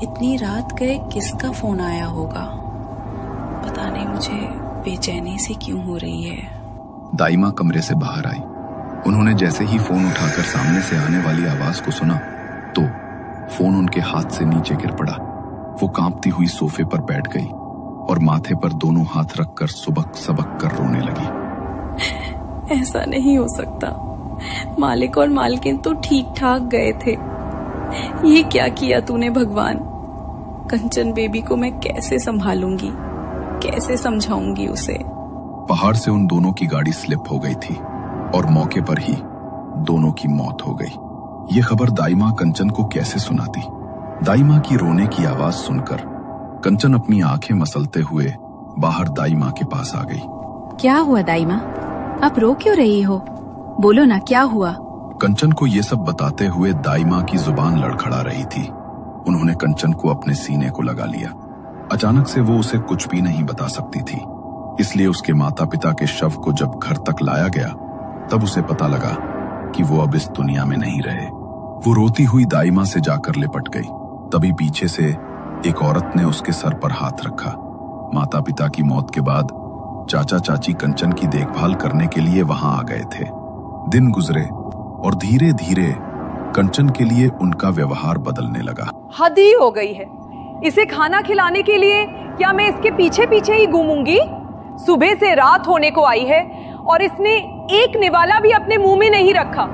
इतनी रात गए किसका फोन आया होगा? पता नहीं मुझे बेचैनी सी क्यों हो रही है। दाइमा कमरे से बाहर आई। उन्होंने जैसे ही फोन उठाकर सामने से आने वाली आवाज को सुना तो फोन उनके हाथ से नीचे गिर पड़ा। वो कांपती हुई सोफे पर बैठ गई और माथे पर दोनों हाथ रखकर सुबक सबक कर रोने लगी। ऐसा नहीं हो सकता, मालिक और मालकिन तो ठीक ठाक गए थे। ये क्या किया तूने भगवान? कंचन बेबी को मैं कैसे संभालूंगी, कैसे समझाऊंगी उसे? पहाड़ से उन दोनों की गाड़ी स्लिप हो गई थी और मौके पर ही दोनों की मौत हो गई। ये खबर दाइमा कंचन को कैसे सुनाती? दाइमा की रोने की आवाज सुनकर कंचन अपनी आंखें मसलते हुए बाहर दाइमा के पास आ गई। क्या हुआ दाइमा? आप रो क्यों रही हो? बोलो ना, क्या हुआ? कंचन को ये सब बताते हुए दाइमा की जुबान लड़खड़ा रही थी। उन्होंने कंचन को अपने सीने को लगा लिया। अचानक से वो उसे कुछ भी नहीं बता सकती थी, इसलिए उसके माता पिता के शव को जब घर तक लाया गया तब उसे पता लगा कि वो अब इस दुनिया में नहीं रहे। वो रोती हुई दाइमा से जाकर लिपट गई। तभी पीछे से एक औरत ने उसके सर पर हाथ रखा। माता पिता की मौत के बाद चाचा चाची कंचन की देखभाल करने के लिए वहां आ गए थे। दिन गुजरे और धीरे धीरे कंचन के लिए उनका व्यवहार बदलने लगा। हद ही हो गई है। इसे खाना खिलाने के लिए क्या मैं इसके पीछे पीछे ही घूमूंगी? सुबह से रात होने को आई है और इसने एक निवाला भी अपने मुंह में नहीं रखा।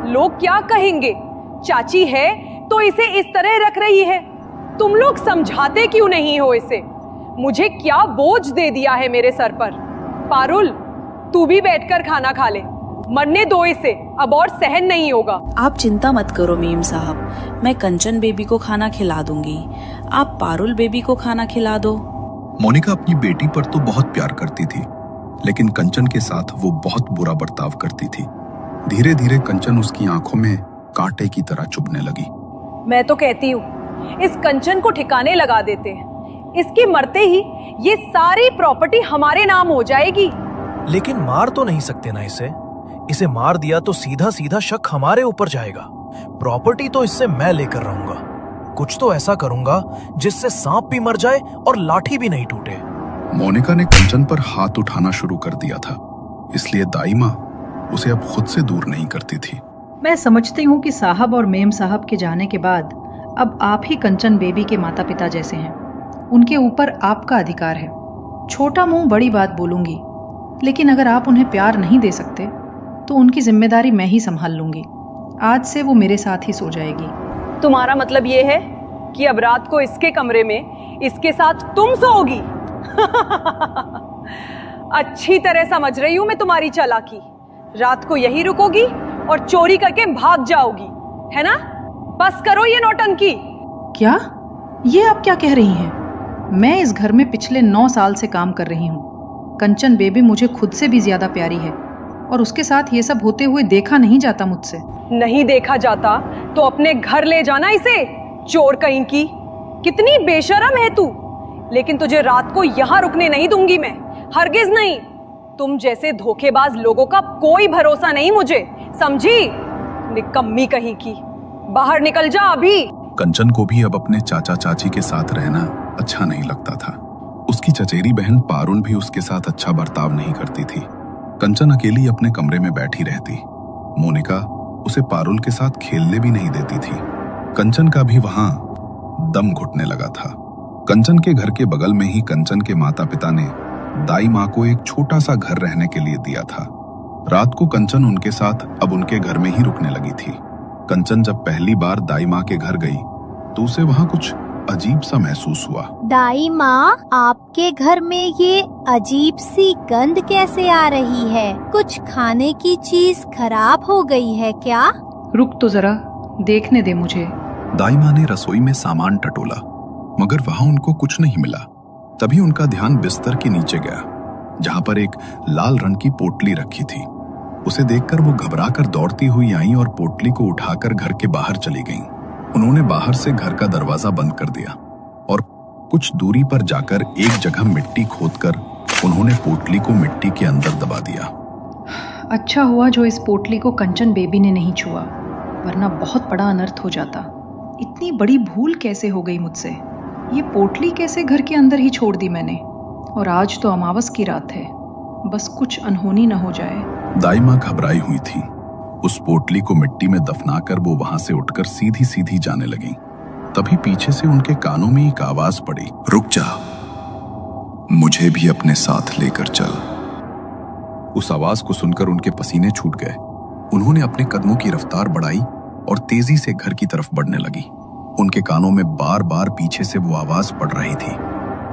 लोग क्या कहेंगे? चाची है तो इसे इस तरह रख रही है। तुम लोग समझाते क्यों नहीं हो इसे? मुझे क्या बोझ दे दिया है मेरे सर पर। पारुल, तू भी बैठकर खाना खा ले। मरने दो इसे, अब और सहन नहीं होगा। आप चिंता मत करो मीम साहब, मैं कंचन बेबी को खाना खिला दूंगी। आप पारुल बेबी को खाना खिला दो। मोनिका अपनी बेटी पर तो बहुत प्यार करती थी, लेकिन कंचन के साथ वो बहुत बुरा बर्ताव करती थी। धीरे धीरे कंचन उसकी आंखों में कांटे की तरह चुभने लगी। मैं तो कहती हूँ इस कंचन को ठिकाने लगा देते हैं। इसके मरते ही ये सारी प्रॉपर्टी हमारे नाम हो जाएगी। लेकिन मार तो नहीं सकते ना इसे। इसे मार दिया तो सीधा सीधा शक हमारे ऊपर जाएगा। प्रॉपर्टी तो इससे मैं लेकर रहूंगा। कुछ तो ऐसा करूंगा जिससे सांप भी मर जाए और लाठी भी नहीं टूटे। मोनिका ने कंचन पर हाथ उठाना शुरू कर दिया था, इसलिए दाइमा उसे अब खुद से दूर नहीं करती थी। मैं समझती हूँ कि साहब और मेम साहब के जाने के बाद अब आप ही कंचन बेबी के माता पिता जैसे हैं। उनके ऊपर आपका अधिकार है। छोटा मुंह बड़ी बात बोलूंगी, लेकिन अगर आप उन्हें प्यार नहीं दे सकते तो उनकी जिम्मेदारी मैं ही संभाल लूंगी। आज से वो मेरे साथ ही सो जाएगी। तुम्हारा मतलब ये है कि अब रात को इसके कमरे में इसके साथ तुम सोओगी? अच्छी तरह समझ रही हूं मैं तुम्हारी चालाकी। रात को यही रुकोगी और चोरी करके भाग जाओगी, है ना? बस करो ये नौटंकी। क्या? ये आप क्या कह रही हैं? मैं इस घर में पिछले 9 साल से काम कर रही हूँ। कंचन बेबी मुझे खुद से भी ज्यादा प्यारी है और उसके साथ ये सब होते हुए देखा नहीं जाता मुझसे। नहीं देखा जाता तो अपने घर ले जाना इसे, चोर कहीं की। कितनी बेशरम है तू। लेकिन तुझे रात को यहाँ रुकने नहीं दूंगी मैं, हरगिज नहीं। तुम जैसे धोखेबाज लोगों का कोई भरोसा नहीं मुझे, समझी? निकम्मी कहीं की। बाहर निकल जा अभी। कंचन को भी अब अपने चाचा चाची के साथ रहना अच्छा नहीं लगता था। उसकी चचेरी बहन पारुल भी उसके साथ अच्छा बर्ताव नहीं करती थी। कंचन अकेली अपने कमरे में बैठी रहती। मोनिका उसे पारुल के साथ खेलने भी नहीं देती थी। कंचन का भी वहां दम घुटने लगा था। कंचन के घर के बगल में ही कंचन के माता पिता ने दाई माँ को एक छोटा सा घर रहने के लिए दिया था। रात को कंचन उनके साथ अब उनके घर में ही रुकने लगी थी। कंचन जब पहली बार दाई माँ के घर गई तो उसे वहाँ कुछ अजीब सा महसूस हुआ। दाई माँ, आपके घर में ये अजीब सी गंध कैसे आ रही है? कुछ खाने की चीज खराब हो गई है क्या? रुक तो जरा, देखने दे मुझे। दाई माँ ने रसोई में सामान टटोला, मगर वहाँ उनको कुछ नहीं मिला। तभी उनका ध्यान बिस्तर के नीचे गया, जहाँ पर एक लाल रंग की पोटली रखी थी। उसे देखकर वो घबराकर दौड़ती हुई आई और पोटली को उठाकर घर के बाहर चली गईं। उन्होंने बाहर से घर का दरवाजा बंद कर दिया और कुछ दूरी पर जाकर एक जगह मिट्टी खोदकर उन्होंने पोटली को मिट्टी के अंदर दबा दिया। अच्छा हुआ जो इस पोटली को कंचन बेबी ने नहीं छुआ, वरना बहुत बड़ा अनर्थ हो जाता। इतनी बड़ी भूल कैसे हो गई मुझसे? ये पोटली कैसे घर के अंदर ही छोड़ दी मैंने? और आज तो अमावस की रात है, बस कुछ अनहोनी न हो जाए। दाई माँ घबराई हुई थी। उस पोटली को मिट्टी में दफनाकर वो वहां से उठकर सीधी सीधी जाने लगी। तभी पीछे से उनके कानों में एक आवाज पड़ी, रुक जा, मुझे भी अपने साथ लेकर चल। उस आवाज को सुनकर उनके पसीने छूट गए। उन्होंने अपने कदमों की रफ्तार बढ़ाई और तेजी से घर की तरफ बढ़ने लगी। उनके कानों में बार बार पीछे से वो आवाज पड़ रही थी।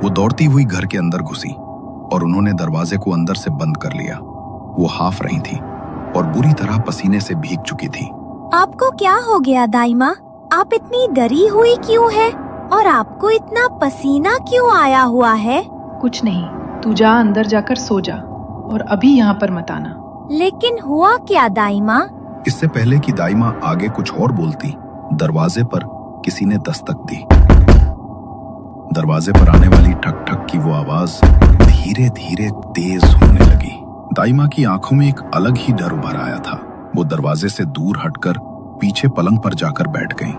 वो दौड़ती हुई घर के अंदर घुसी और उन्होंने दरवाजे को अंदर से बंद कर लिया। वो हाफ रही थी और बुरी तरह पसीने से भीग चुकी थी। आपको क्या हो गया दाई माँ? आप इतनी डरी हुई क्यों है? और आपको इतना पसीना क्यों आया हुआ है? कुछ नहीं, तू जा अंदर जाकर सो जा और अभी यहाँ पर मत आना। लेकिन हुआ क्या दाई माँ? इससे पहले कि दाई माँ आगे कुछ और बोलती, दरवाजे पर किसी ने दस्तक दी। दरवाजे पर आने वाली ठक ठक की वो आवाज धीरे धीरे तेज होने लगी। दाई माँ की आंखों में एक अलग ही डर उभर आया था। वो दरवाजे से दूर हटकर पीछे पलंग पर जाकर बैठ गईं।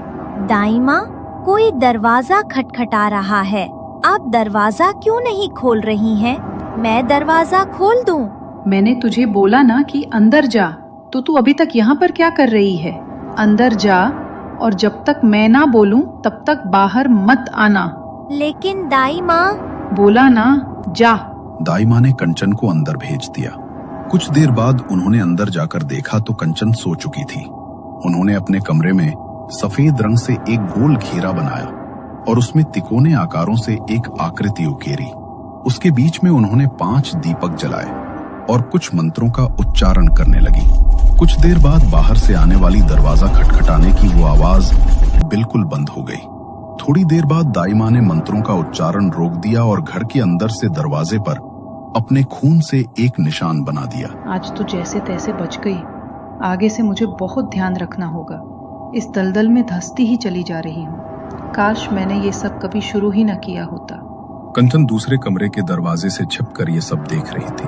दाई माँ, कोई दरवाजा खटखटा रहा है। आप दरवाजा क्यों नहीं खोल रही हैं? मैं दरवाजा खोल दूं? मैंने तुझे बोला ना कि अंदर जा, तो तू अभी तक यहाँ पर क्या कर रही है? अंदर जा और जब तक मैं ना बोलूं तब तक बाहर मत आना। लेकिन दाई माँ। बोला ना, जा। दाई माँ ने कंचन को अंदर भेज दिया। कुछ देर बाद उन्होंने अंदर जाकर देखा तो कंचन सो चुकी थी। उन्होंने अपने कमरे में सफेद रंग से एक गोल घेरा बनाया और उसमें तिकोने आकारों से एक आकृति उकेरी। उसके बीच में उन्होंने 5 दीपक जलाए और कुछ मंत्रों का उच्चारण करने लगी। कुछ देर बाद बाहर से आने वाली दरवाजा खटखटाने की वो आवाज बिल्कुल बंद हो गई। थोड़ी देर बाद दाई माँ ने मंत्रों का उच्चारण रोक दिया और घर के अंदर से दरवाजे पर अपने खून से एक निशान बना दिया। आज तो जैसे तैसे बच गई। आगे से मुझे बहुत ध्यान रखना होगा। इस दलदल में धंसती ही चली जा रही हूँ। काश मैंने ये सब कभी शुरू ही न किया होता। कंचन दूसरे कमरे के दरवाजे से छिपकर ये सब देख रही थी,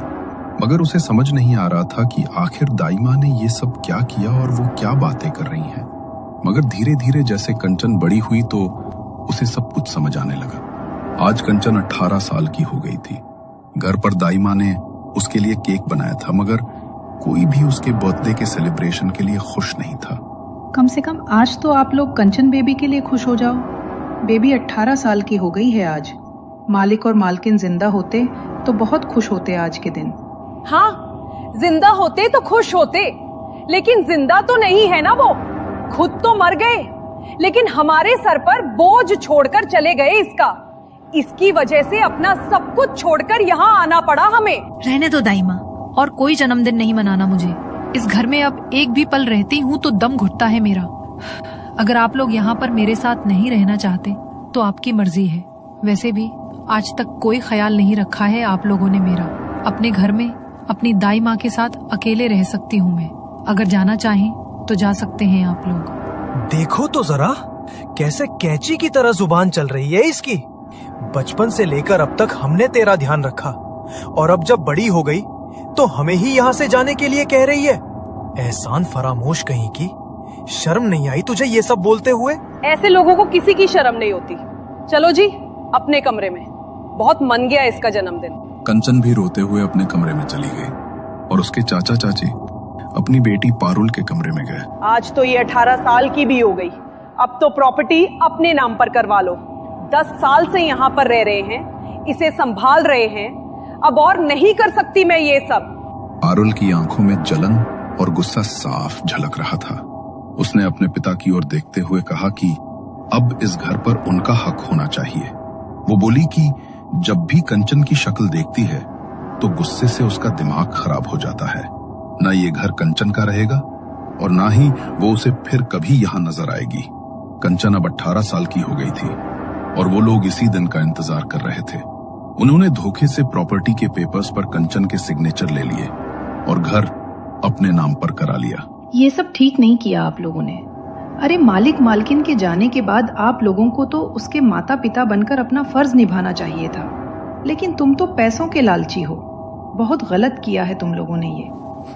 मगर उसे समझ नहीं आ रहा था कि आखिर दाई माँ ने ये सब क्या किया और वो क्या बातें कर रही हैं। मगर धीरे धीरे जैसे कंचन बड़ी हुई तो उसे सब कुछ समझ आने लगा। आज कंचन 18 साल की हो गई थी। घर पर दाई माँ ने उसके लिए केक बनाया था, मगर कोई भी उसके बर्थडे के सेलिब्रेशन के लिए खुश नहीं था। कम से कम आज तो आप लोग कंचन बेबी के लिए खुश हो जाओ। बेबी 18 साल की हो गई है आज। मालिक और मालकिन जिंदा होते तो बहुत खुश होते आज के दिन। हाँ, जिंदा होते तो खुश होते, लेकिन जिंदा तो नहीं है ना वो। खुद तो मर गए, लेकिन हमारे सर पर बोझ छोड़कर चले गए इसकी वजह से अपना सब कुछ छोड़कर यहाँ आना पड़ा हमें। रहने दो दाई माँ, और कोई जन्मदिन नहीं मनाना मुझे। इस घर में अब एक भी पल रहती हूँ तो दम घुटता है मेरा। अगर आप लोग यहाँ पर मेरे साथ नहीं रहना चाहते तो आपकी मर्जी है। वैसे भी आज तक कोई ख्याल नहीं रखा है आप लोगों ने मेरा। अपने घर में अपनी दाई माँ के साथ अकेले रह सकती हूँ मैं। अगर जाना चाहें तो जा सकते हैं आप लोग। देखो तो जरा कैसे कैंची की तरह जुबान चल रही है इसकी। बचपन से लेकर अब तक हमने तेरा ध्यान रखा, और अब जब बड़ी हो गई तो हमें ही यहाँ से जाने के लिए कह रही है। एहसान फरामोश कहीं की। शर्म नहीं आई तुझे ये सब बोलते हुए? ऐसे लोगों को किसी की शर्म नहीं होती। चलो जी अपने कमरे में, बहुत मन गया इसका जन्मदिन। कंचन भी रोते हुए अपने कमरे में चली गई और उसके चाचा चाची अपनी बेटी पारुल के कमरे में गए। आज तो ये 18 साल की भी हो गई। अब तो प्रॉपर्टी अपने नाम पर करवा लो। 10 साल से यहाँ पर रह रहे हैं, इसे संभाल रहे हैं। अब और नहीं कर सकती मैं ये सब। पारुल की आंखों में जलन और गुस्सा साफ झलक रहा था। उसने अपने पिता की ओर देखते हुए कहा कि अब इस घर पर उनका हक होना चाहिए। वो बोली कि जब भी कंचन की शक्ल देखती है तो गुस्से से उसका दिमाग खराब हो जाता है। ना ये घर कंचन का रहेगा और ना ही वो उसे फिर कभी यहाँ नजर आएगी। कंचन अब 18 साल की हो गई थी और वो लोग इसी दिन का इंतजार कर रहे थे। उन्होंने धोखे से प्रॉपर्टी के पेपर्स पर कंचन के सिग्नेचर ले लिए और घर अपने नाम पर करा लिया। ये सब ठीक नहीं किया आप लोगों ने। अरे मालिक मालकिन के जाने के बाद आप लोगों को तो उसके माता पिता बनकर अपना फर्ज निभाना चाहिए था, लेकिन तुम तो पैसों के लालची हो। बहुत गलत किया है तुम लोगों ने ये।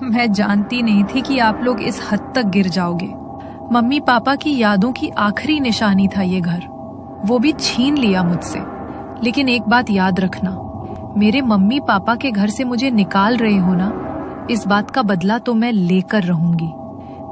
मैं जानती नहीं थी कि आप लोग इस हद तक गिर जाओगे। मम्मी पापा की यादों की आखिरी निशानी था ये घर, वो भी छीन लिया मुझसे। लेकिन एक बात याद रखना, मेरे मम्मी पापा के घर से मुझे निकाल रहे हो ना, इस बात का बदला तो मैं लेकर रहूंगी।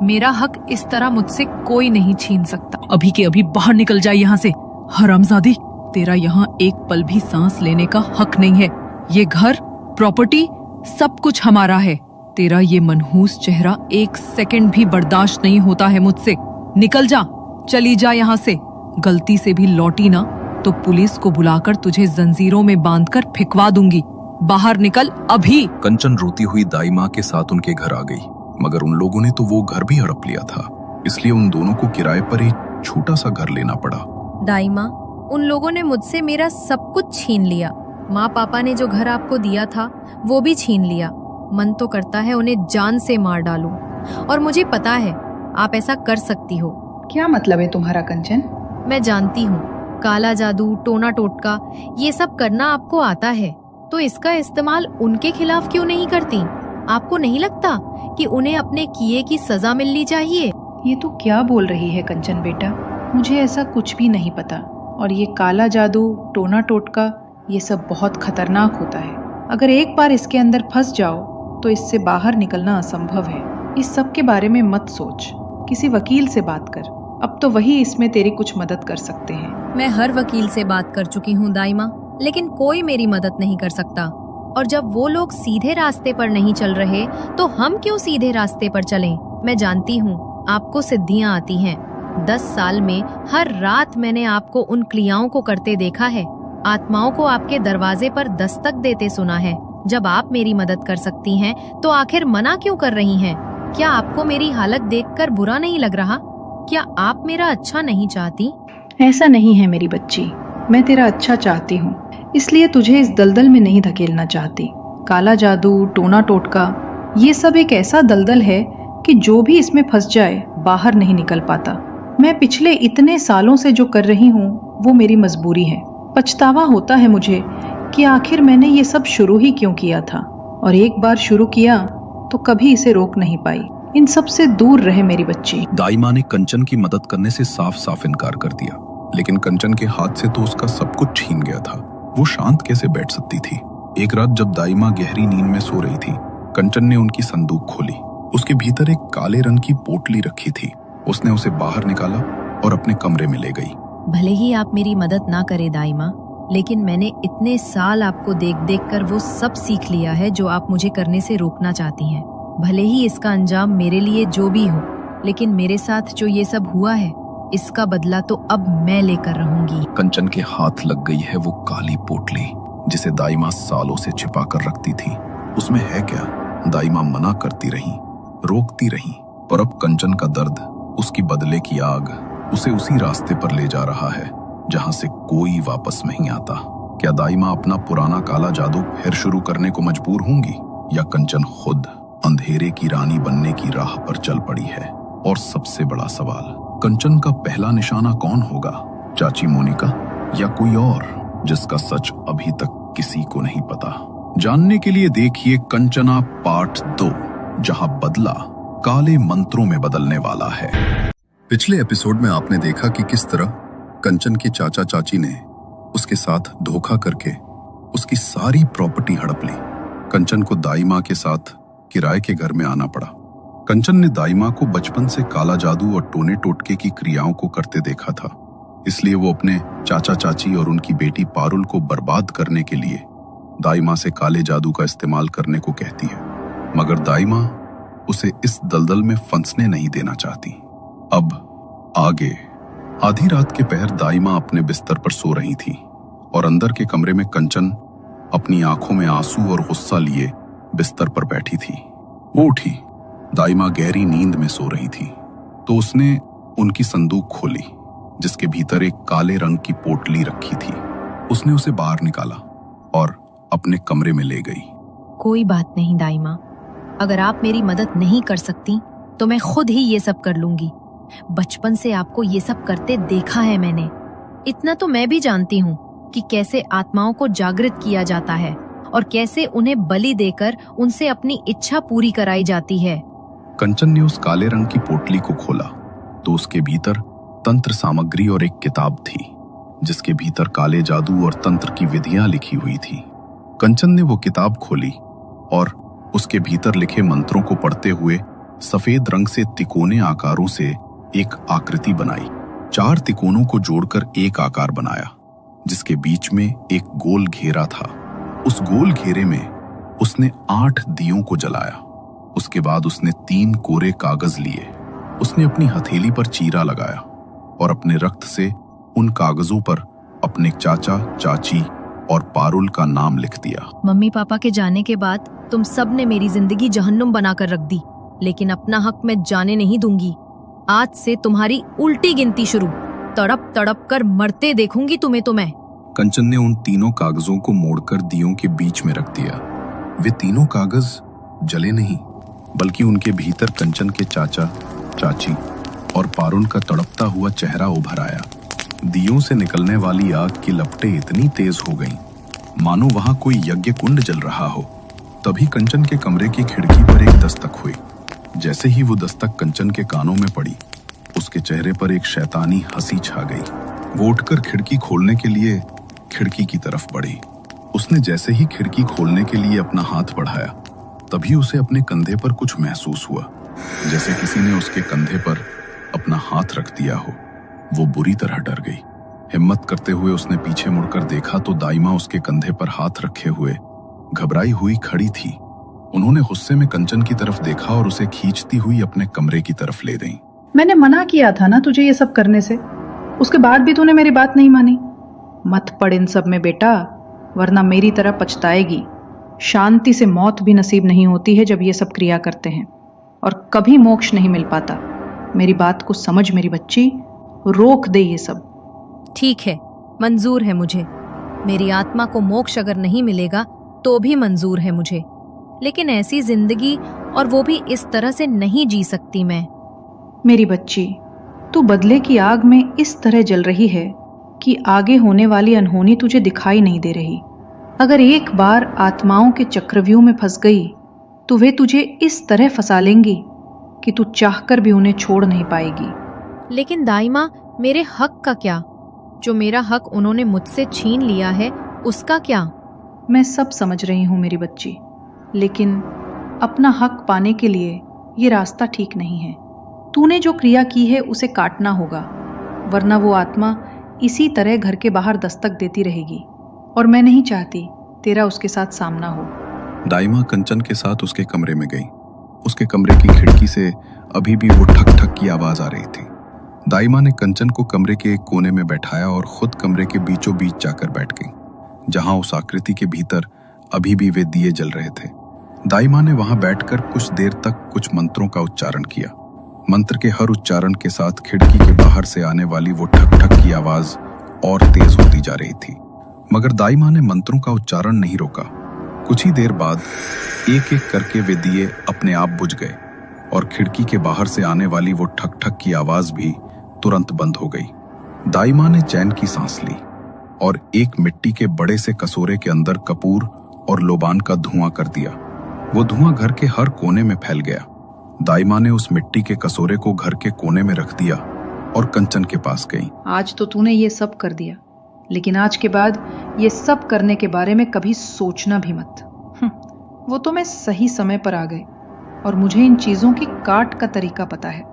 मेरा हक इस तरह मुझसे कोई नहीं छीन सकता। अभी के अभी बाहर निकल जाए यहाँ से, हरामजादी। तेरा यहाँ एक पल भी सांस लेने का हक नहीं है। ये घर, प्रॉपर्टी, सब कुछ हमारा है। तेरा ये मनहूस चेहरा एक सेकंड भी बर्दाश्त नहीं होता है मुझसे। निकल जा, चली जा यहाँ से। गलती से भी लौटी ना तो पुलिस को बुलाकर तुझे जंजीरों में बांधकर फिकवा दूंगी। बाहर निकल अभी। कंचन रोती हुई दाई माँ के साथ उनके घर आ गई, मगर उन लोगों ने तो वो घर भी हड़प लिया था, इसलिए उन दोनों को किराए पर एक छोटा सा घर लेना पड़ा। दाई माँ, उन लोगों ने मुझसे मेरा सब कुछ छीन लिया। माँ पापा ने जो घर आपको दिया था वो भी छीन लिया। मन तो करता है उन्हें जान से मार डालूं, और मुझे पता है आप ऐसा कर सकती हो। क्या मतलब है तुम्हारा कंचन? मैं जानती हूँ काला जादू, टोना टोटका ये सब करना आपको आता है, तो इसका इस्तेमाल उनके खिलाफ क्यों नहीं करती? आपको नहीं लगता कि उन्हें अपने किए की सजा मिलनी चाहिए? ये तो क्या बोल रही है कंचन बेटा, मुझे ऐसा कुछ भी नहीं पता। और ये काला जादू, टोना टोटका, ये सब बहुत खतरनाक होता है। अगर एक बार इसके अंदर फंस जाओ तो इससे बाहर निकलना असंभव है। इस सब के बारे में मत सोच, किसी वकील से बात कर, अब तो वही इसमें तेरी कुछ मदद कर सकते हैं। मैं हर वकील से बात कर चुकी हूँ दाई माँ, लेकिन कोई मेरी मदद नहीं कर सकता। और जब वो लोग सीधे रास्ते पर नहीं चल रहे तो हम क्यों सीधे रास्ते पर चलें? मैं जानती हूँ आपको सिद्धियाँ आती हैं। 10 साल में हर रात मैंने आपको उन क्रियाओं को करते देखा है। आत्माओं को आपके दरवाजे पर दस्तक देते सुना है। जब आप मेरी मदद कर सकती हैं तो आखिर मना क्यों कर रही हैं? क्या आपको मेरी हालत देखकर बुरा नहीं लग रहा? क्या आप मेरा अच्छा नहीं चाहती? ऐसा नहीं है मेरी बच्ची, मैं तेरा अच्छा चाहती हूँ, इसलिए तुझे इस दलदल में नहीं धकेलना चाहती। काला जादू, टोना टोटका, ये सब एक ऐसा दलदल है कि जो भी इसमें फंस जाए बाहर नहीं निकल पाता। मैं पिछले इतने सालों से जो कर रही हूँ वो मेरी मजबूरी है। पछतावा होता है मुझे कि आखिर मैंने ये सब शुरू ही क्यों किया था, और एक बार शुरू किया तो कभी इसे रोक नहीं पाई। इन सब से दूर रहे मेरी बच्ची। दाई माँ ने कंचन की मदद करने से साफ साफ इनकार कर दिया, लेकिन कंचन के हाथ से तो उसका सब कुछ छीन गया था। वो शांत कैसे बैठ सकती थी? एक रात जब दाई माँ गहरी नींद में सो रही थी, कंचन ने उनकी संदूक खोली। उसके भीतर एक काले रंग की पोटली रखी थी। उसने उसे बाहर निकाला और अपने कमरे में ले गई। भले ही आप मेरी मदद ना करे दाई माँ, लेकिन मैंने इतने साल आपको देख देख कर वो सब सीख लिया है जो आप मुझे करने से रोकना चाहती हैं। भले ही इसका अंजाम मेरे लिए जो भी हो, लेकिन मेरे साथ जो ये सब हुआ है इसका बदला तो अब मैं लेकर रहूंगी। कंचन के हाथ लग गई है वो काली पोटली जिसे दाई माँ सालों से छिपा कर रखती थी। उसमें है क्या? दाई माँ मना करती रही, रोकती रही, पर अब कंचन का दर्द, उसकी बदले की आग उसे उसी रास्ते पर ले जा रहा है जहां से कोई वापस नहीं आता। क्या दाई माँ अपना पुराना काला जादू फिर शुरू करने को मजबूर होंगी, या कंचन खुद अंधेरे की रानी बनने की राह पर चल पड़ी है? और सबसे बड़ा सवाल, कंचन का पहला निशाना कौन होगा? चाची मोनिका या कोई और जिसका सच अभी तक किसी को नहीं पता? जानने के लिए देखिए कंचना पार्ट 2, जहां बदला काले मंत्रों में बदलने वाला है। पिछले एपिसोड में आपने देखा कि किस तरह कंचन की चाचा चाची ने उसके साथ धोखा करके उसकी सारी प्रॉपर्टी हड़प ली। कंचन को दाई माँ के साथ किराए के घर में आना पड़ा। कंचन ने दाई माँ को बचपन से काला जादू और टोने टोटके की क्रियाओं को करते देखा था, इसलिए वो अपने चाचा चाची और उनकी बेटी पारुल को बर्बाद करने के लिए दाई माँ से काले जादू का इस्तेमाल करने को कहती है, मगर दाई माँ उसे इस दलदल में फंसने नहीं देना चाहती। अब आगे। आधी रात के पहर दाई माँ अपने बिस्तर पर सो रही थी और अंदर के कमरे में कंचन अपनी आंखों में आंसू और गुस्सा लिए बिस्तर पर बैठी थी। वो उठी। दाई माँ गहरी नींद में सो रही थी तो उसने उनकी संदूक खोली जिसके भीतर एक काले रंग की पोटली रखी थी। उसने उसे बाहर निकाला और अपने कमरे में ले गई। कोई बात नहीं दाई माँ, अगर आप मेरी मदद नहीं कर सकती तो मैं खुद ही ये सब कर लूंगी। बचपन से आपको ये सब करते देखा है मैंने। इतना तो मैं भी जानती हूँ कि कैसे आत्माओं को जागृत किया जाता है और कैसे उन्हें बलि देकर उनसे अपनी इच्छा पूरी कराई जाती है। कंचन ने उस काले रंग की पोटली को खोला तो उसके भीतर तंत्र सामग्री और एक किताब थी जिसके भीतर काले जादू और तंत्र की विधियां लिखी हुई थी। कंचन ने वो किताब खोली और उसके भीतर लिखे मंत्रों को पढ़ते हुए सफेद रंग से तिकोने आकारों से एक आकृति बनाई। 4 तिकोनों को जोड़कर एक आकार बनाया जिसके बीच में एक गोल घेरा था। उस गोल घेरे में उसने 8 दियों को जलाया। उसके बाद उसने 3 कोरे कागज लिए। उसने अपनी हथेली पर चीरा लगाया और अपने रक्त से उन कागजों पर अपने चाचा, चाची और पारुल का नाम लिख दिया। मम्मी पापा के जाने के बाद तुम सब ने मेरी जिंदगी जहन्नुम बनाकर रख दी, लेकिन अपना हक मैं जाने नहीं दूंगी। आज से तुम्हारी उल्टी गिनती शुरू। तड़प तड़प कर मरते देखूंगी तुम्हें तो मैं। कंचन ने उन तीनों कागजों को मोड़कर दियों के बीच में रख दिया। वे तीनों कागज जले नहीं, बल्कि उनके भीतर कंचन के चाचा, चाची और पारुल का तड़पता हुआ चेहरा उभर आया। दियों से निकलने वाली आग की लपटें इतनी तेज हो गईं, मानो वहां कोई यज्ञ कुंड जल रहा हो। तभी कंचन के कमरे की खिड़की पर एक दस्तक हुई। जैसे ही वो दस्तक कंचन के कानों में पड़ी, उसके चेहरे पर एक शैतानी हंसी छा गई। वो उठकर खिड़की खोलने के लिए खिड़की की तरफ बढ़ी। उसने जैसे ही खिड़की खोलने के लिए अपना हाथ बढ़ाया, तभी उसे अपने कंधे पर कुछ महसूस हुआ, जैसे किसी ने उसके कंधे पर अपना हाथ रख दिया हो। वो बुरी तरह डर गई। हिम्मत करते हुए उसने पीछे मुड़कर देखा तो दाइमा उसके कंधे पर हाथ रखे हुए घबराई हुई खड़ी थी। उन्होंने गुस्से में कंचन की तरफ देखा और उसे खींचती हुई अपने कमरे की तरफ ले गईं। मैंने मना किया था ना तुझे ये सब करने से, उसके बाद भी तूने मेरी बात नहीं मानी। मत पड़ इन सब में बेटा, वरना मेरी तरह पछताएगी। शांति से मौत भी नसीब नहीं होती है जब ये सब क्रिया करते हैं, और कभी मोक्ष नहीं मिल पाता। मेरी बात को समझ मेरी बच्ची, रोक दे ये सब। ठीक है, मंजूर है मुझे। मेरी आत्मा को मोक्ष अगर नहीं मिलेगा तो भी मंजूर है मुझे, लेकिन ऐसी जिंदगी और वो भी इस तरह से नहीं जी सकती मैं। मेरी बच्ची, तू बदले की आग में इस तरह जल रही है कि आगे होने वाली अनहोनी तुझे दिखाई नहीं दे रही। अगर एक बार आत्माओं के चक्रव्यूह में फंस गई तो वे तुझे इस तरह फंसा लेंगी कि तू चाहकर भी उन्हें छोड़ नहीं पाएगी। लेकिन दाइमा, मेरे हक का क्या? जो मेरा हक उन्होंने मुझसे छीन लिया है उसका क्या? मैं सब समझ रही हूँ मेरी बच्ची, लेकिन अपना हक पाने के लिए ये रास्ता ठीक नहीं है। तूने जो क्रिया की है उसे काटना होगा, वरना वो आत्मा इसी तरह घर के बाहर दस्तक देती रहेगी, और मैं नहीं चाहती तेरा उसके साथ सामना हो। दाइमा कंचन के साथ उसके कमरे में गई। उसके कमरे की खिड़की से अभी भी वो ठक ठक की आवाज आ रही थी। दाइमा ने कंचन को कमरे के एक कोने में बैठाया और खुद कमरे के बीचों बीच जाकर बैठ गई, जहां उस आकृति के भीतर अभी भी वे दिए जल रहे थे। दाइमा ने वहां बैठकर कुछ देर तक कुछ मंत्रों का उच्चारण किया। मंत्र के हर उच्चारण के साथ खिड़की के बाहर से आने वाली वो ठक ठक की आवाज और तेज होती जा रही थी, मगर दाइमा ने मंत्रों का उच्चारण नहीं रोका। कुछ ही देर बाद एक एक करके वे दिए अपने आप बुझ गए और खिड़की के बाहर से आने वाली वो ठक ठक की आवाज भी तुरंत बंद हो गई। दाइमा ने चैन की सांस ली और एक मिट्टी के बड़े से कसूरे के अंदर कपूर और लोबान का धुआं कर दिया। वो धुआं घर के हर कोने में फैल गया। दाइमा ने उस मिट्टी के कसूरे को घर के कोने में रख दिया और कंचन के पास गई। आज तो तूने ये सब कर दिया, लेकिन आज के बाद ये सब करने के बारे में कभी सोचना भी मत। वो तो मैं सही समय पर आ गए और मुझे इन चीजों की काट का तरीका पता है।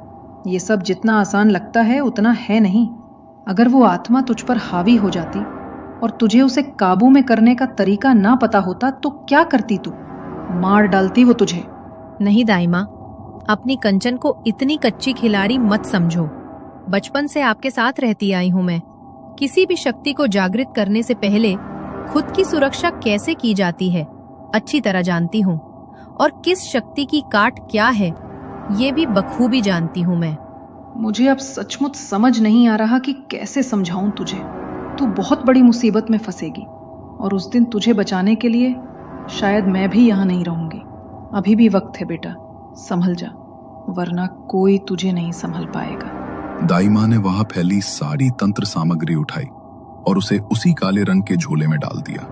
ये सब जितना आसान लगता है उतना है नहीं। अगर वो आत्मा तुझ पर हावी हो जाती और तुझे उसे काबू में करने का तरीका ना पता होता तो क्या करती तू? मार डालती वो तुझे। नहीं दाइमा, अपनी कंचन को इतनी कच्ची खिलाड़ी मत समझो। बचपन से आपके साथ रहती आई हूँ मैं। किसी भी शक्ति को जागृत करने से पहले खुद की सुरक्षा कैसे की जाती है अच्छी तरह जानती हूँ, और किस शक्ति की काट क्या है ये भी बखूबी जानती हूँ मैं। मुझे अब सचमुच समझ नहीं आ रहा कि कैसे समझाऊं तुझे। तू बहुत बड़ी मुसीबत में फंसेगी और उस दिन तुझे बचाने के लिए शायद मैं भी यहाँ नहीं रहूंगी। अभी भी वक्त है बेटा, संभल जा, वरना कोई तुझे नहीं संभल पाएगा। दाइमा ने वहां फैली सारी तंत्र सामग्री उठाई और उसे उसी काले रंग के झोले में डाल दिया।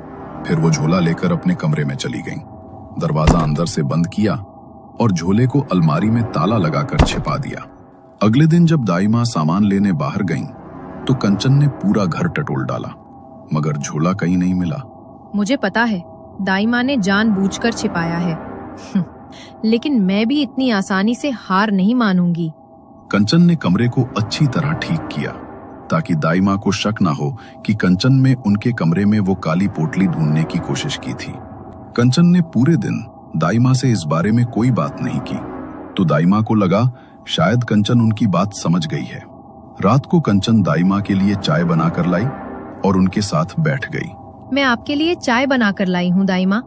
फिर वो झोला लेकर अपने कमरे में चली गईं। दरवाजा अंदर से बंद किया और झोले को अलमारी में ताला लगाकर छिपा दिया। अगले दिन जब दाई माँ सामान लेने बाहर गईं, तो कंचन ने पूरा घर टटोल डाला, मगर झोला कहीं नहीं मिला। मुझे पता है दाई माँ ने जानबूझकर छिपाया है लेकिन मैं भी इतनी आसानी से हार नहीं मानूंगी। कंचन ने कमरे को अच्छी तरह ठीक किया ताकि दाई माँ को शक ना हो कि कंचन में उनके कमरे में वो काली पोटली ढूंढने की कोशिश की थी। कंचन ने पूरे दिन दाई माँ से इस बारे में कोई बात नहीं की, तो दाई माँ को लगा शायद कंचन उनकी बात समझ गई है। रात को कंचन दाई माँ के लिए चाय बनाकर लाई और उनके साथ बैठ गई। मैं आपके लिए चाय बनाकर लाई हूँ दाई माँ।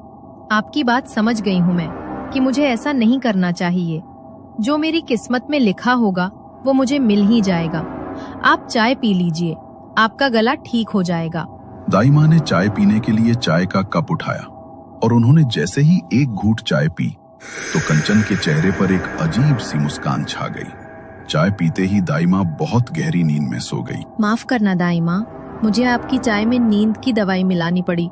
आपकी बात समझ गई हूँ मैं कि मुझे ऐसा नहीं करना चाहिए। जो मेरी किस्मत में लिखा होगा वो मुझे मिल ही जाएगा। आप चाय पी लीजिए, आपका गला ठीक हो जाएगा। दाई माँ ने चाय पीने के लिए चाय का कप उठाया और उन्होंने जैसे ही एक घूंट चाय पी तो कंचन के चेहरे पर एक अजीब सी मुस्कान छा गई। चाय पीते ही दाई माँ बहुत गहरी नींद में सो गई। माफ करना दाई माँ, मुझे आपकी चाय में नींद की दवाई मिलानी पड़ी।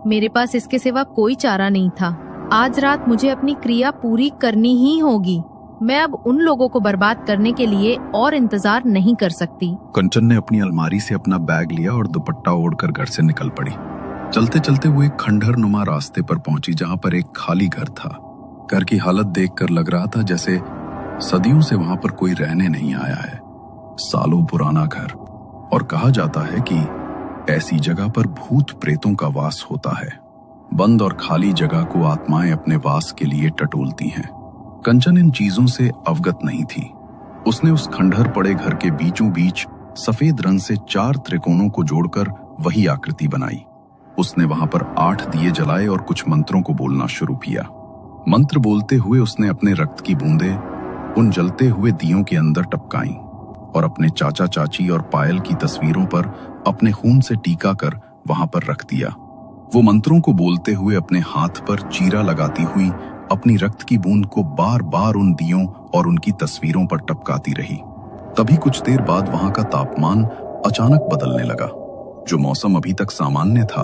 मेरे पास इसके सिवा कोई चारा नहीं था। आज रात मुझे अपनी क्रिया पूरी करनी ही होगी। मैं अब उन लोगों को बर्बाद करने के लिए और इंतजार नहीं कर सकती। कंचन ने अपनी अलमारी से अपना बैग लिया और दुपट्टा ओढ़कर घर से निकल पड़ी। चलते चलते वो एक खंडहर नुमा रास्ते पर पहुंची जहां पर एक खाली घर था। घर की हालत देखकर लग रहा था जैसे सदियों से वहां पर कोई रहने नहीं आया है। सालों पुराना घर, और कहा जाता है कि ऐसी जगह पर भूत प्रेतों का वास होता है। बंद और खाली जगह को आत्माएं अपने वास के लिए टटोलती हैं। कंचन इन चीजों से अवगत नहीं थी। उसने उस खंडहर पड़े घर के बीचों बीच सफेद रंग से 4 त्रिकोणों को जोड़कर वही आकृति बनाई। उसने वहां पर 8 दिए जलाए और कुछ मंत्रों को बोलना शुरू किया। मंत्र बोलते हुए उसने अपने रक्त की बूंदें उन जलते हुए दियों के अंदर टपकाई और अपने चाचा चाची और पायल की तस्वीरों पर अपने खून से टीका कर वहां पर रख दिया। वो मंत्रों को बोलते हुए अपने हाथ पर चीरा लगाती हुई अपनी रक्त की बूंद को बार बार उन दियों और उनकी तस्वीरों पर टपकाती रही। तभी कुछ देर बाद वहां का तापमान अचानक बदलने लगा। जो मौसम अभी तक सामान्य था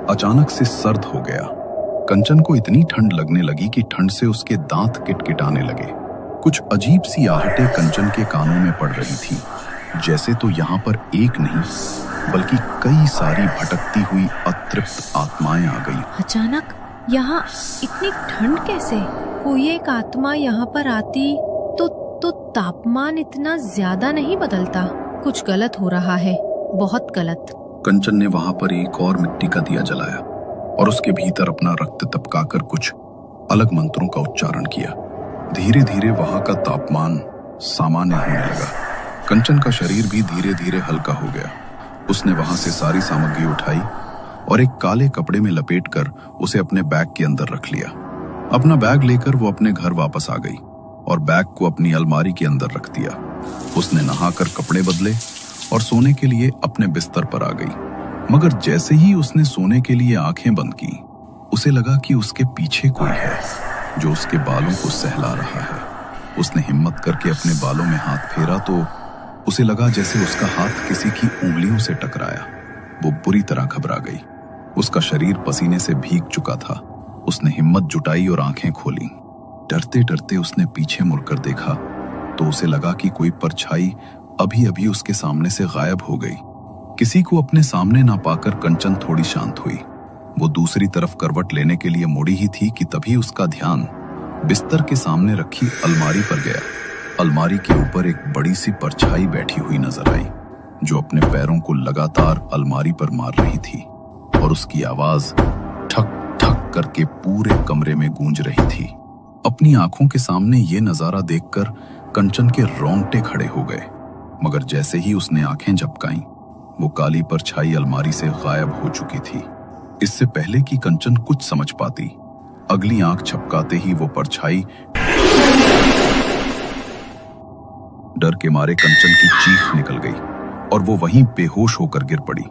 अचानक से सर्द हो गया। कंचन को इतनी ठंड लगने लगी कि ठंड से उसके दांत किटकिटाने लगे। कुछ अजीब सी आहटें कंचन के कानों में पड़ रही थी, जैसे तो यहाँ पर एक नहीं बल्कि कई सारी भटकती हुई अतृप्त आत्माएं आ गई। अचानक यहाँ इतनी ठंड कैसे? कोई एक आत्मा यहाँ पर आती तो तापमान इतना ज्यादा नहीं बदलता। कुछ गलत हो रहा है, बहुत गलत। कंचन ने वहां पर एक और मिट्टी का दिया जलाया और उसके भीतर अपना रक्त टपकाकर कुछ अलग मंत्रों का उच्चारण किया। धीरे धीरे वहां का तापमान सामान्य होने लगा। कंचन का शरीर भी धीरे धीरे हल्का हो गया। उसने वहां से सारी सामग्री उठाई और एक काले कपड़े में लपेटकर उसे अपने बैग के अंदर रख लिया। अपना बैग लेकर वो अपने घर वापस आ गई और बैग को अपनी अलमारी के अंदर रख दिया। उसने नहाकर कपड़े बदले और सोने के लिए अपने बिस्तर पर आ गई। मगर जैसे ही उसने सोने के लिए आंखें बंद की, उसे लगा कि उसके पीछे कोई है जो उसके बालों को सहला रहा है। उसने हिम्मत करके अपने बालों में हाथ फेरा तो उसे लगा जैसे उसका हाथ किसी की उंगलियों से टकराया। वो बुरी तरह घबरा गई। उसका शरीर पसीने से भीग चुका था। उसने हिम्मत जुटाई और आंखें खोली। डरते डरते उसने पीछे मुड़कर देखा तो उसे लगा कि कोई परछाई अभी अभी उसके सामने से गायब हो गई। किसी को अपने सामने ना पाकर कंचन थोड़ी शांत हुई। वो दूसरी तरफ करवट लेने के लिए मुड़ी ही थी कि तभी उसका ध्यान बिस्तर के सामने रखी अलमारी पर गया। अलमारी के ऊपर एक बड़ी सी परछाई बैठी हुई नजर आई जो अपने पैरों को लगातार अलमारी पर मार रही थी और उसकी आवाज ठक ठक करके पूरे कमरे में गूंज रही थी। अपनी आंखों के सामने ये नजारा देखकर कंचन के रोंगटे खड़े हो गए। मगर जैसे ही उसने आंखें झपकाईं, वो काली परछाई अलमारी से गायब हो चुकी थी। इससे पहले कि कंचन कुछ समझ पाती, अगली आंख झपकाते ही वो परछाई डर के मारे कंचन की चीख निकल गई और वो वहीं बेहोश होकर गिर पड़ी।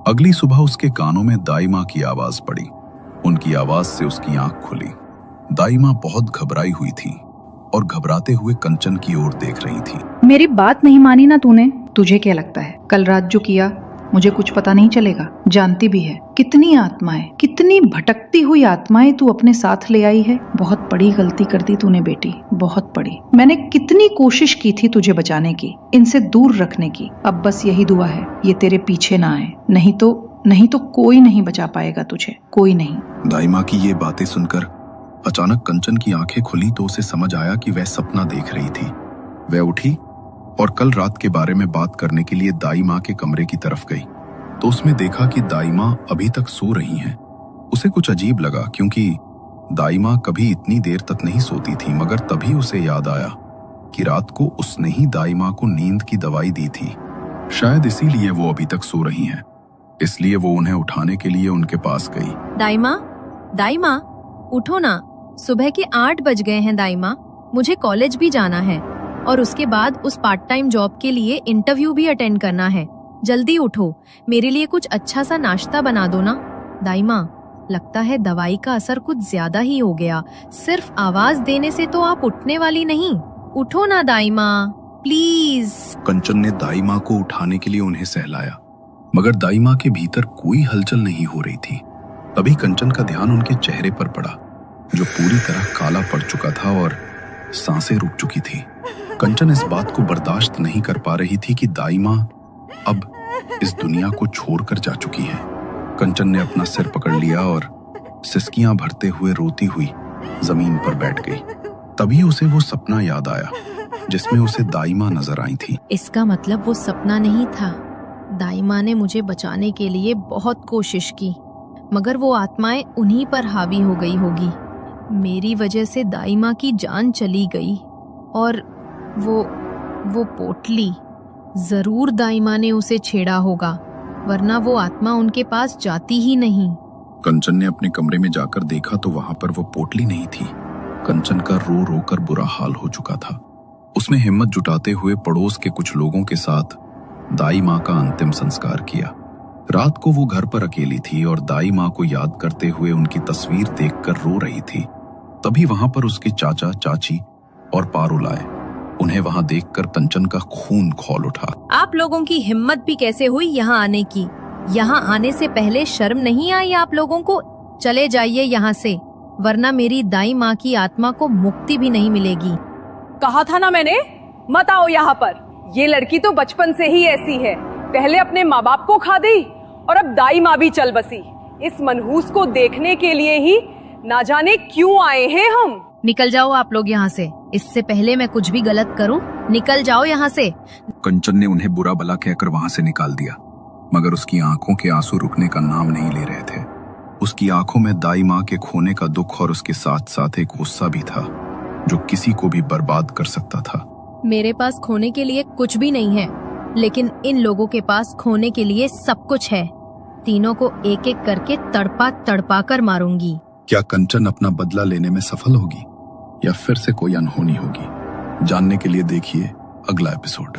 अगली सुबह उसके कानों में दाई माँ की आवाज पड़ी। उनकी आवाज से उसकी आंख खुली। दाई माँ बहुत घबराई हुई थी और घबराते हुए कंचन की ओर देख रही थी। मेरी बात नहीं मानी ना तूने? तुझे क्या लगता है कल रात जो किया मुझे कुछ पता नहीं चलेगा? जानती भी है कितनी आत्माएं, कितनी भटकती हुई आत्माएं तू अपने साथ ले आई है। बहुत बड़ी गलती कर दी तूने बेटी, बहुत बड़ी। मैंने कितनी कोशिश की थी तुझे बचाने की, इनसे दूर रखने की। अब बस यही दुआ है ये तेरे पीछे ना आए, नहीं तो कोई नहीं बचा पाएगा तुझे, कोई नहीं। दाई की ये बातें सुनकर अचानक कंचन की आंखें खुली तो उसे समझ आया कि वह सपना देख रही थी। वह उठी और कल रात के बारे में बात करने के लिए दाई माँ के कमरे की तरफ गई तो उसमें देखा कि दाई माँ अभी तक सो रही हैं। उसे कुछ अजीब लगा क्योंकि दाई माँ कभी इतनी देर तक नहीं सोती थी, मगर तभी उसे याद आया कि रात को उसने ही दाई माँ को नींद की दवाई दी थी। शायद इसीलिए वो अभी तक सो रही हैं। इसलिए वो उन्हें उठाने के लिए उनके पास गई। दाई माँ उठो ना, सुबह के 8 बज गए हैं दाई माँ। मुझे कॉलेज भी जाना है और उसके बाद उस पार्ट टाइम जॉब के लिए इंटरव्यू भी अटेंड करना है। जल्दी उठो, मेरे लिए कुछ अच्छा सा नाश्ता बना दो ना। दाई माँ, लगता है दवाई का असर कुछ ज्यादा ही हो गया। सिर्फ आवाज देने से तो आप उठने वाली नहीं। उठो ना दाई माँ, प्लीज। कंचन ने दाई माँ को उठाने के लिए उन्हें सहलाया, मगर दाई माँ के भीतर कोई हलचल नहीं हो रही थी। तभी कंचन का ध्यान उनके चेहरे पर पड़ा, जो पूरी तरह काला पड़ चुका था और सांसें रुक चुकी थी। कंचन इस बात को बर्दाश्त नहीं कर पा रही थी कि दाई माँ अब इस दुनिया को छोड़कर जा चुकी है। कंचन ने अपना सिर पकड़ लिया और सिसकियां भरते हुए रोती हुई जमीन पर बैठ गई। तभी उसे वो सपना याद आया जिसमें उसे दाई माँ नजर आई थी। इसका मतलब वो सपना नहीं था। दाई माँ ने मुझे बचाने के लिए बहुत कोशिश की, मगर वो आत्माएं उन्हीं पर हावी हो गई होगी। मेरी वजह से दाई माँ की जान चली गई और वो पोटली, जरूर दाई माँ ने उसे छेड़ा होगा, वरना वो आत्मा उनके पास जाती ही नहीं। कंचन ने अपने कमरे में जाकर देखा तो वहां पर वो पोटली नहीं थी। कंचन का रो रो कर बुरा हाल हो चुका था। उसने हिम्मत जुटाते हुए पड़ोस के कुछ लोगों के साथ दाई माँ का अंतिम संस्कार किया। रात को वो घर पर अकेली थी और दाई माँ को याद करते हुए उनकी तस्वीर देखकर रो रही थी। तभी वहां पर उसके चाचा, चाची और पारुल आए। उन्हें वहां देखकर कंचन का खून खौल उठा। आप लोगों की हिम्मत भी कैसे हुई यहाँ आने की? यहाँ आने से पहले शर्म नहीं आई आप लोगों को? चले जाइए यहाँ से, वरना मेरी दाई माँ की आत्मा को मुक्ति भी नहीं मिलेगी। कहा था ना मैंने, मत आओ यहाँ पर। ये लड़की तो बचपन से ही ऐसी है, पहले अपने माँ बाप को खा दी और अब दाई माँ भी चल बसी। इस मनहूस को देखने के लिए ही ना जाने क्यों आए हैं हम। निकल जाओ आप लोग यहाँ से, इससे पहले मैं कुछ भी गलत करूं। निकल जाओ यहाँ से। कंचन ने उन्हें बुरा भला कहकर वहां से निकाल दिया, मगर उसकी आंखों के आंसू रुकने का नाम नहीं ले रहे थे। उसकी आंखों में दाई माँ के खोने का दुख और उसके साथ साथ एक गुस्सा भी था जो किसी को भी बर्बाद कर सकता था। मेरे पास खोने के लिए कुछ भी नहीं है, लेकिन इन लोगों के पास खोने के लिए सब कुछ है। तीनों को एक एक करके तड़पा तड़पा कर मारूंगी। क्या कंचन अपना बदला लेने में सफल होगी या फिर से कोई अनहोनी होगी? जानने के लिए देखिए अगला एपिसोड।